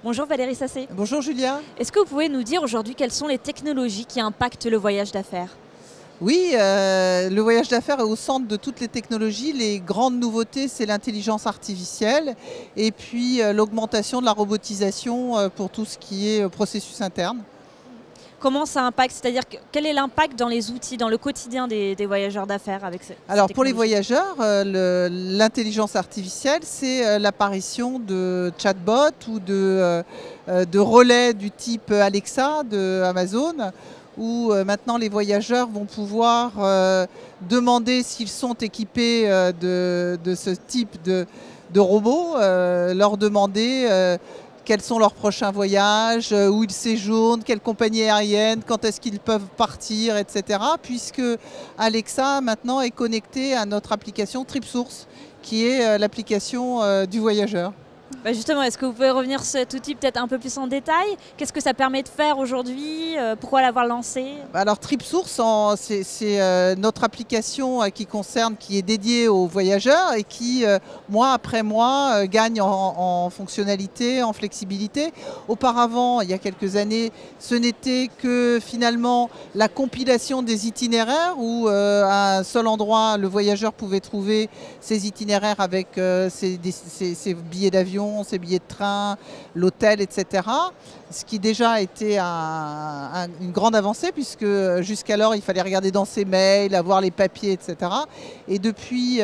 Bonjour Valérie Sassé. Bonjour Julia. Est-ce que vous pouvez nous dire aujourd'hui quelles sont les technologies qui impactent le voyage d'affaires? Oui, le voyage d'affaires est au centre de toutes les technologies. Les grandes nouveautés, c'est l'intelligence artificielle et puis l'augmentation de la robotisation pour tout ce qui est processus interne. Comment ça impacte? C'est-à-dire quel est l'impact dans les outils, dans le quotidien des voyageurs d'affaires avec ces Alors pour les technologies? voyageurs, l'intelligence artificielle, c'est l'apparition de chatbots ou de relais du type Alexa de Amazon, où maintenant les voyageurs vont pouvoir demander s'ils sont équipés de ce type de robots, leur demander quels sont leurs prochains voyages, où ils séjournent, quelle compagnie aérienne, quand est-ce qu'ils peuvent partir, etc. Puisque Alexa maintenant est connecté à notre application TripSource, qui est l'application du voyageur. Justement, est-ce que vous pouvez revenir sur cet outil peut-être un peu plus en détail? Qu'est-ce que ça permet de faire aujourd'hui? Pourquoi l'avoir lancé? Alors TripSource, c'est notre application qui est dédiée aux voyageurs et qui, mois après mois, gagne en fonctionnalité, en flexibilité. Auparavant, il y a quelques années, ce n'était que finalement la compilation des itinéraires où à un seul endroit, le voyageur pouvait trouver ses itinéraires avec ses billets d'avion, ses billets de train, l'hôtel, etc. Ce qui déjà était une grande avancée puisque jusqu'alors il fallait regarder dans ses mails, avoir les papiers, etc. Et depuis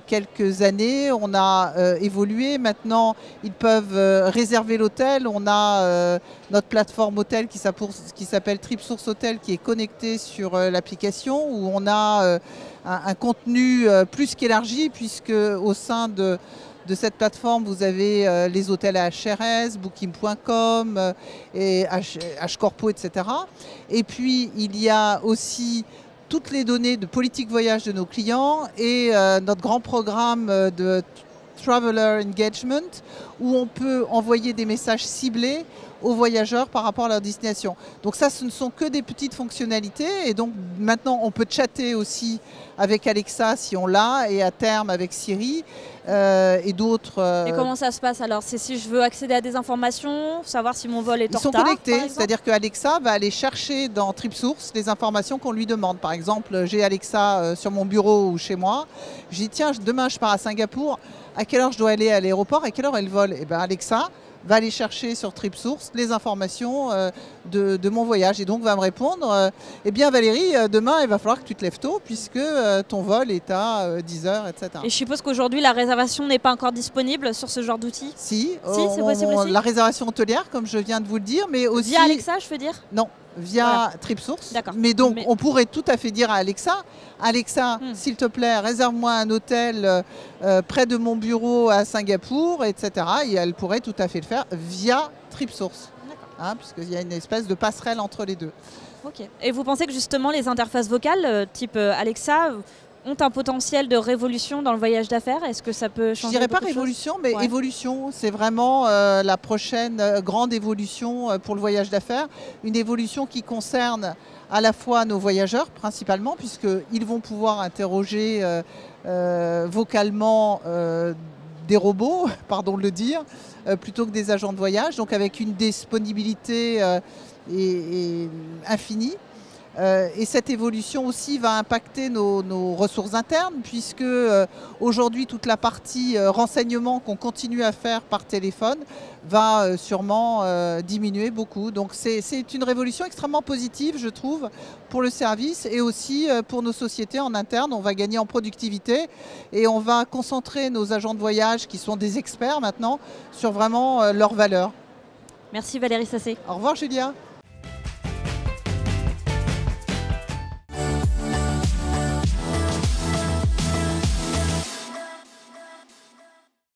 quelques années, on a évolué. Maintenant, ils peuvent réserver l'hôtel. On a notre plateforme hôtel qui s'appelle TripSource Hotel qui est connectée sur l'application où on a un contenu plus qu'élargi puisque au sein de cette plateforme, vous avez les hôtels à HRS, Booking.com, et HCorpo, etc. Et puis, il y a aussi toutes les données de politique voyage de nos clients et notre grand programme de Traveler Engagement, où on peut envoyer des messages ciblés aux voyageurs par rapport à leur destination. Donc ça, ce ne sont que des petites fonctionnalités. Et donc maintenant, on peut chatter aussi avec Alexa si on l'a, et à terme avec Siri et d'autres. Et comment ça se passe alors? C'est si je veux accéder à des informations, savoir si mon vol est en retard? Ils sont connectés, c'est-à-dire que Alexa va aller chercher dans TripSource les informations qu'on lui demande. Par exemple, j'ai Alexa sur mon bureau ou chez moi. Je dis tiens, demain je pars à Singapour. À quelle heure je dois aller à l'aéroport? À quelle heure est le vol? Et bien Alexa va aller chercher sur TripSource les informations de mon voyage et donc va me répondre eh bien Valérie, demain il va falloir que tu te lèves tôt puisque ton vol est à 10h, etc. Et je suppose qu'aujourd'hui la réservation n'est pas encore disponible sur ce genre d'outil? Si, c'est possible aussi. La réservation hôtelière comme je viens de vous le dire, mais aussi... Via Alexa, je veux dire? Non, via TripSource. Mais donc on pourrait tout à fait dire à Alexa, Alexa, s'il te plaît, réserve-moi un hôtel près de mon bureau à Singapour, etc. Et elle pourrait tout à fait le faire via TripSource, hein, puisqu'il y a une espèce de passerelle entre les deux. Ok. Et vous pensez que justement les interfaces vocales type Alexa ont un potentiel de révolution dans le voyage d'affaires? Est-ce que ça peut changer? Je dirais pas révolution, mais évolution. C'est vraiment la prochaine grande évolution pour le voyage d'affaires. Une évolution qui concerne à la fois nos voyageurs principalement, puisqu'ils vont pouvoir interroger vocalement des robots, pardon de le dire, plutôt que des agents de voyage, donc avec une disponibilité infinie. Et cette évolution aussi va impacter nos ressources internes puisque aujourd'hui toute la partie renseignement qu'on continue à faire par téléphone va sûrement diminuer beaucoup. Donc c'est une révolution extrêmement positive je trouve pour le service et aussi pour nos sociétés en interne. On va gagner en productivité et on va concentrer nos agents de voyage qui sont des experts maintenant sur vraiment leurs valeurs. Merci Valérie Sassé. Au revoir Julia.